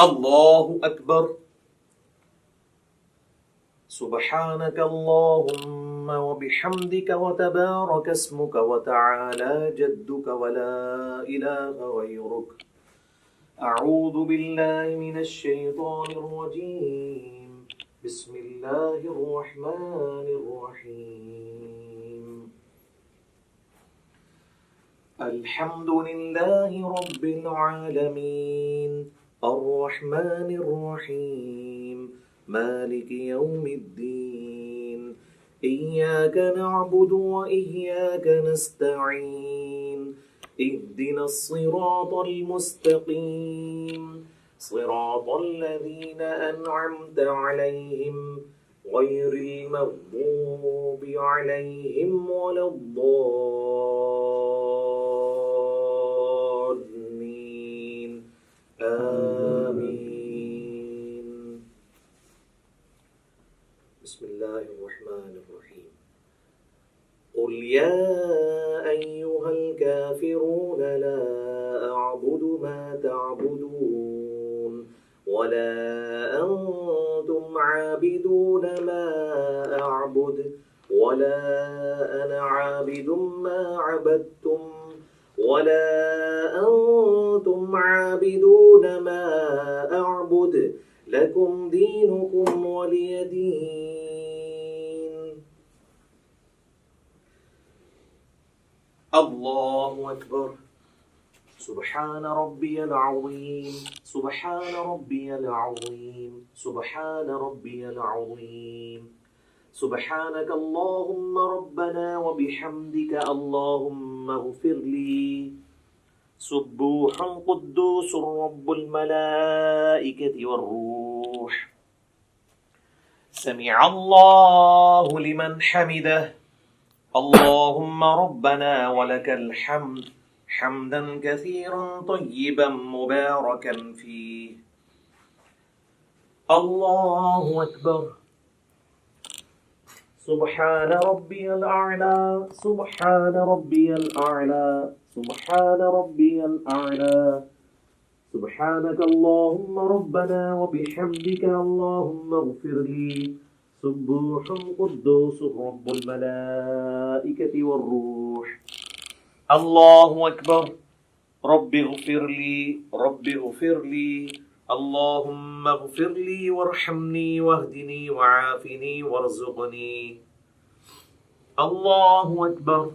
الله أكبر. سبحانك اللهم وبحمدك وتبارك اسمك وتعالى جدك ولا إله غيرك. أعوذ بالله من الشيطان الرجيم. بسم الله الرحمن الرحيم. الحمد لله رب العالمين الرحمن الرحيم مالك يوم الدين إياك نعبد وإياك نستعين اهدنا الصراط المستقيم صراط الذين أنعمت عليهم غير المغضوب عليهم ولا الضالين آمين. بسم الله الرحمن الرحيم. قل يا أيها الكافرون لا أعبد ما تعبدون ولا أنتم عابدون ما أعبد ولا أنا عابد ما عبدتم ولا أنتم عابدون ما أعبد لكم دينكم ولي دين. الله أكبر. سبحان ربي العظيم سبحان ربي العظيم سبحان ربي العظيم. سبحانك اللهم ربنا وبحمدك اللهم اغفر لي. سبوح قدوس رب الملائكة والروح. سمع الله لمن حمده. اللهم ربنا ولك الحمد حمدا كثيرا طيبا مباركا فيه. الله أكبر. سبحان ربي الأعلى سبحان ربي الأعلى سبحان ربي الأعلى. سبحانك اللهم ربنا وبحمدك اللهم اغفر لي. سبوح قدوس رب الملائكة والروح. الله أكبر. رب اغفر لي رب اغفر لي. اللهم اغفر لي وارحمني واهدني وعافني وارزقني. الله أكبر.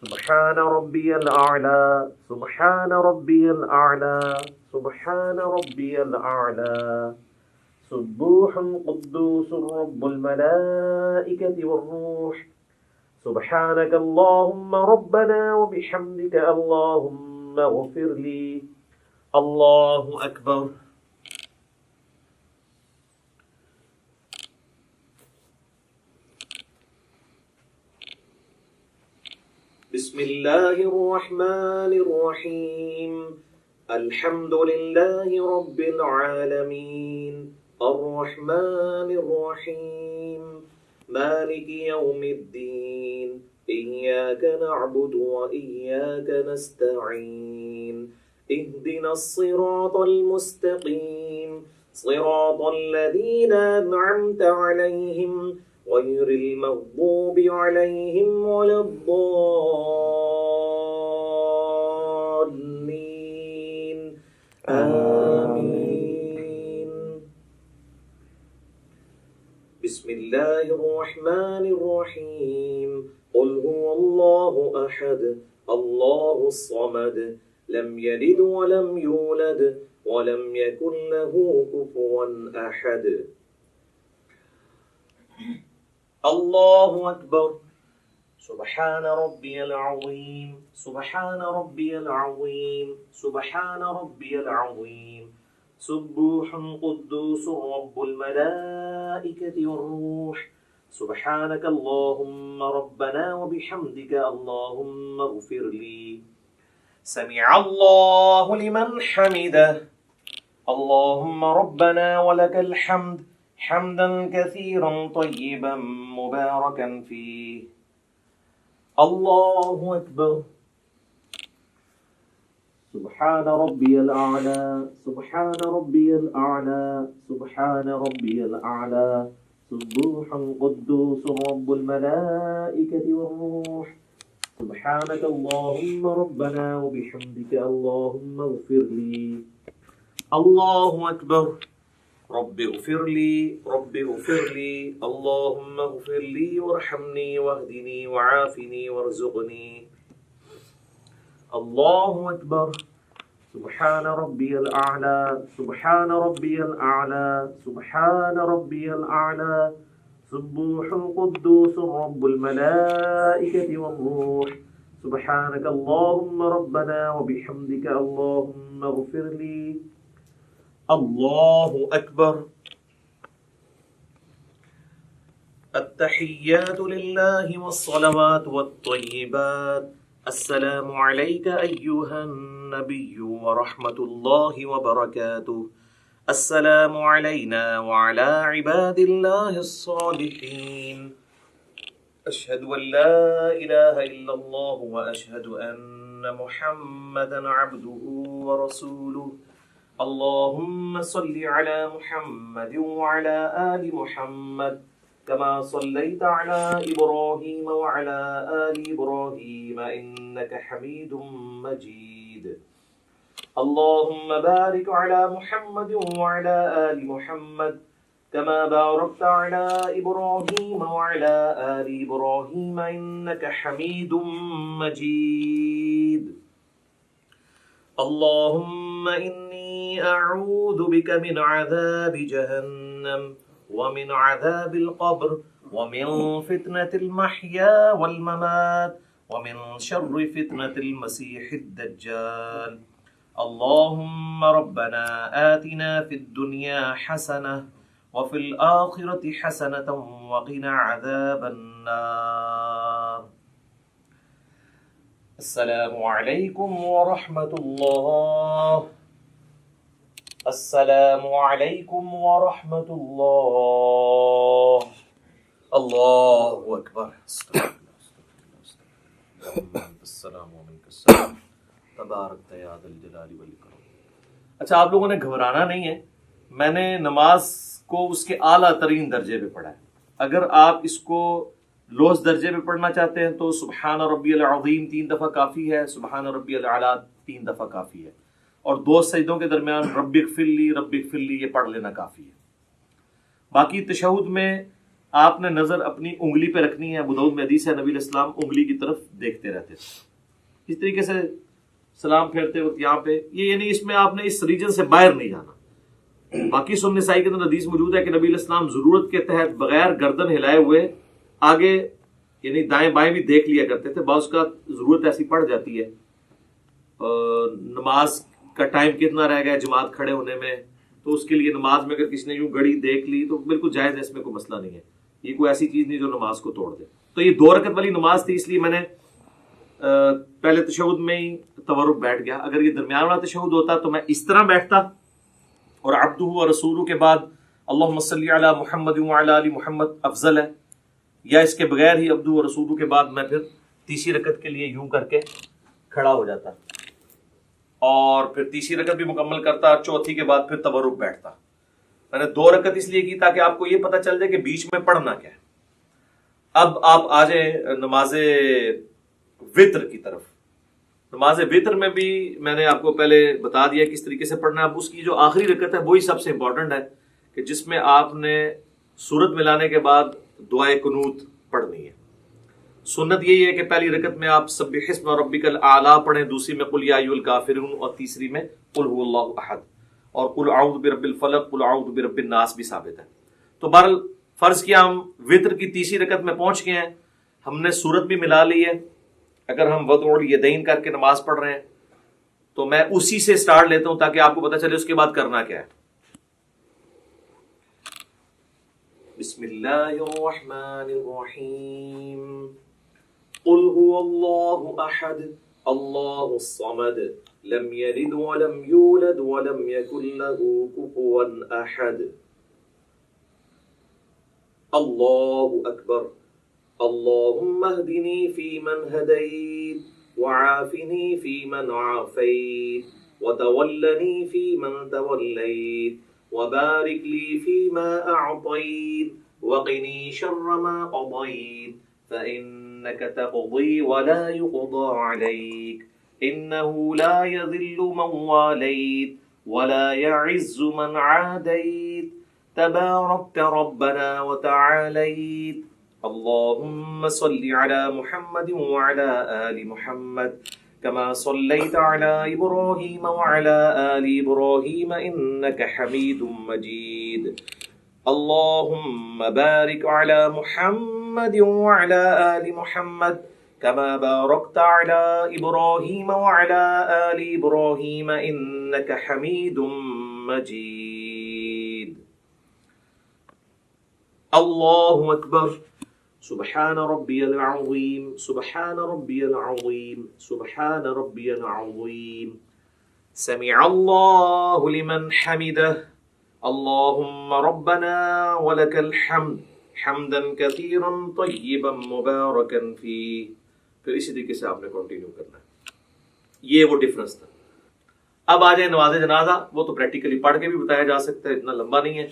سبحان ربي الأعلى سبحان ربي الأعلى سبحان ربي الأعلى. سبوح قدوس رب الملائكة والروح. سبحانك اللهم ربنا وبحمدك اللهم اغفر لي. الله أكبر. بسم الله الرحمن الرحيم. الحمد لله رب العالمين الرحمن الرحيم مالك يوم الدين إياك نعبد وإياك نستعين اهدنا الصراط المستقيم صراط الذين أنعمت عليهم غير المغضوب عليهم ولا الضالين آمين. بسم الله الرحمن الرحيم. قل هو الله أحد الله الصمد لم يلد ولم يولد ولم يكن له كفوا أحد. الله أكبر. سبحان ربي العظيم سبحان ربي العظيم سبحان ربي العظيم. سبوح قدوس رب الملائكة والروح. سبحانك اللهم ربنا وبحمدك اللهم اغفر لي. سمع الله لمن حمده. اللهم ربنا ولك الحمد حمدا كثيرا طيبا مباركا فيه. الله أكبر. سبحان ربي الأعلى سبحان ربي الأعلى سبحان ربي الأعلى سبوح قدوس رب الملائكة والروح سبحانك اللهم ربنا وبحمدك اللهم اغفر لي الله أكبر رب اغفر لي رب اغفر لي اللهم اغفر لي وارحمني واهدني وعافني وارزقني الله أكبر سبحان ربي الأعلى سبحان ربي الأعلى سبحان ربي الأعلى سبوح قدوس رب الملائكة والروح سبحانك اللهم ربنا وبحمدك اللهم اغفر لي الله أكبر التحيات لله والصلوات والطيبات السلام عليك أيها النبي ورحمة الله وبركاته السلام علينا وعلى عباد الله الصالحين أشهد أن لا إله إلا الله وأشهد أن محمدا عبده ورسوله اللهم صل على محمد وعلى آل محمد كما صليت على إبراهيم وعلى آل إبراهيم إنك حميد مجيد اللهم بارك على محمد وعلى آل محمد كما باركت على إبراهيم وعلى آل إبراهيم إنك حميد مجيد اللهم إني أعوذ بك من عذاب جهنم ومن عذاب القبر ومن فتنة المحيا والممات ومن شر فتنة المسيح الدجال اللهم ربنا آتنا في الدنيا حسنة وفي الآخرة حسنة وقنا عذاب النار السلام عليكم ورحمة الله السلام عليكم ورحمة الله الله أكبر السلام عليكم السلام تبارک یا ذا الجلال والاکرام. اچھا آپ لوگوں نے گھبرانا نہیں ہے، میں نے نماز کو اس کے اعلیٰ ترین درجے پہ پڑھا ہے. اگر آپ اس کو لوس درجے پہ پڑھنا چاہتے ہیں تو سبحان ربی العظیم 3 دفعہ کافی ہے، سبحان ربی الاعلیٰ 3 دفعہ کافی ہے، اور 2 سجدوں کے درمیان رب اغفر لی یہ پڑھ لینا کافی ہے. باقی تشہد میں آپ نے نظر اپنی انگلی پہ رکھنی ہے. ابو داؤد میں حدیث ہے نبی علیہ السلام انگلی کی طرف دیکھتے رہتے تھے. اس طریقے سے سلام پھیرتے وقت یہاں پہ یہ یعنی اس میں آپ نے اس ریجن سے باہر نہیں جانا. باقی سنن نسائی کے اندر حدیث موجود ہے کہ نبی علیہ السلام ضرورت کے تحت بغیر گردن ہلائے ہوئے آگے یعنی دائیں بائیں بھی دیکھ لیا کرتے تھے. بعض کا ضرورت ایسی پڑ جاتی ہے، نماز کا ٹائم کتنا رہ گیا جماعت کھڑے ہونے میں، تو اس کے لیے نماز میں اگر کسی نے یوں گھڑی دیکھ لی تو بالکل جائز ہے، اس میں کوئی مسئلہ نہیں ہے. یہ کوئی ایسی چیز نہیں جو نماز کو توڑ دے. تو یہ 2 رکعت والی نماز تھی، اس لیے میں نے پہلے تشہد میں ہی تورک بیٹھ گیا. اگر یہ درمیان والا تشہد ہوتا تو میں اس طرح بیٹھتا اور عبدہ و رسولہ کے بعد اللہم صلی علی محمد وعلی آل محمد افضل ہے، یا اس کے بغیر ہی عبدہ و رسولہ کے بعد میں پھر تیسری رکعت کے لیے یوں کر کے کھڑا ہو جاتا اور پھر تیسری رکعت بھی مکمل کرتا، چوتھی کے بعد پھر تورک بیٹھتا. میں نے 2 رکعت اس لیے کی تاکہ آپ کو یہ پتہ چل جائے کہ بیچ میں پڑھنا کیا ہے. اب آپ آ جائیں نماز وطر کی طرف. نماز وطر میں بھی میں نے آپ کو پہلے بتا دیا کس طریقے سے پڑھنا ہے. اب اس کی جو آخری رکعت ہے وہی سب سے امپورٹنٹ ہے کہ جس میں آپ نے سورت ملانے کے بعد دعائے قنوت پڑھنی ہے. سنت یہی ہے کہ پہلی رکعت میں آپ سبح اسم ربک الاعلی پڑھیں، دوسری میں قل یا ایھا الکافرون، اور تیسری میں قل هو اللہ احد، اور قل اعوذ برب الفلق، قل اعوذ برب الناس بھی ثابت ہے. تو بہرحال فرض کیا ہم وطر کی تیسری رکعت میں پہنچ گئے ہیں، ہم نے سورت بھی ملا لی ہے. اگر ہم وضع الیدین کر کے نماز پڑھ رہے ہیں تو میں اسی سے سٹارٹ لیتا ہوں تاکہ آپ کو پتہ چلے اس کے بعد کرنا کیا ہے. بسم اللہ الرحمن الرحیم قل هو اللہ احد اللہ الصمد لم یلد ولم یولد ولم یکن له کفوا احد. اللہ اکبر. اللهم اهدني فيمن هديت وعافني فيمن عافيت وتولني فيمن توليت وبارك لي فيما أعطيت وقني شر ما قضيت فإنك تقضي ولا يقضى عليك إنه لا يذل من واليت ولا يعز من عاديت تباركت ربنا وتعاليت اللهم صل على محمد وعلى آل محمد كما صليت على إبراهيم وعلى آل إبراهيم إنك حميد مجيد اللهم بارك على محمد وعلى آل محمد كما باركت على إبراهيم وعلى آل إبراهيم إنك حميد مجيد الله أكبر سبحان ربي العظيم سبحان ربي العظيم سبحان ربي العظيم سمع الله لمن حمده اللهم ربنا ولك الحمد حمدا كثيرا طيبا مباركا فيه. پھر اسی طریقے سے آپ نے کنٹینیو کرنا ہے. یہ وہ ڈفرنس تھا. اب آ جائیں نماز جنازہ. وہ تو پریکٹیکلی پڑھ کے بھی بتایا جا سکتا ہے, اتنا لمبا نہیں ہے.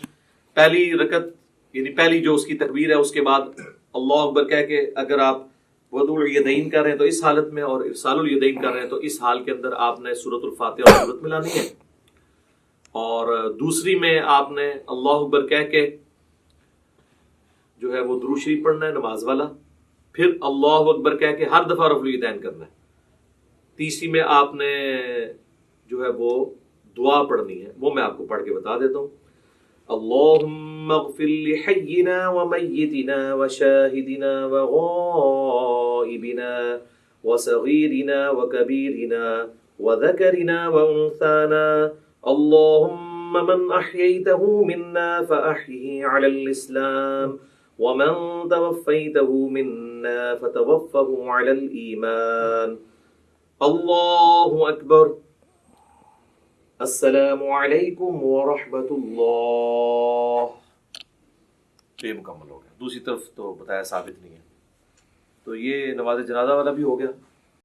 پہلی رکعت یعنی پہلی جو اس کی تکبیر ہے, اس کے بعد اللہ اکبر کہہ کے اگر آپ وضوء الیدین کر رہے ہیں تو اس حالت میں, اور ارسال الیدین کر رہے ہیں تو اس حال کے اندر آپ نے سورۃ الفاتحہ اور سورت ملانی ہے. اور دوسری میں آپ نے اللہ اکبر کہہ کے جو ہے وہ درود شریف پڑھنا ہے نماز والا, پھر اللہ اکبر کہہ کے ہر دفعہ رفع الیدین کرنا ہے. تیسری میں آپ نے جو ہے وہ دعا پڑھنی ہے, وہ میں آپ کو پڑھ کے بتا دیتا ہوں. اللهم اغفر لحينا وميتنا وشاهدنا وغائبنا وصغيرنا وكبيرنا وذكرنا وأنثانا اللهم من أحييته منا فأحيه على الإسلام ومن توفيته منا فتوفه على الإيمان الله أكبر السلام علیکم ورحمۃ اللہ. تو یہ مکمل ہو گیا. دوسری طرف تو بتایا ثابت نہیں ہے, تو یہ نماز جنازہ والا بھی ہو گیا.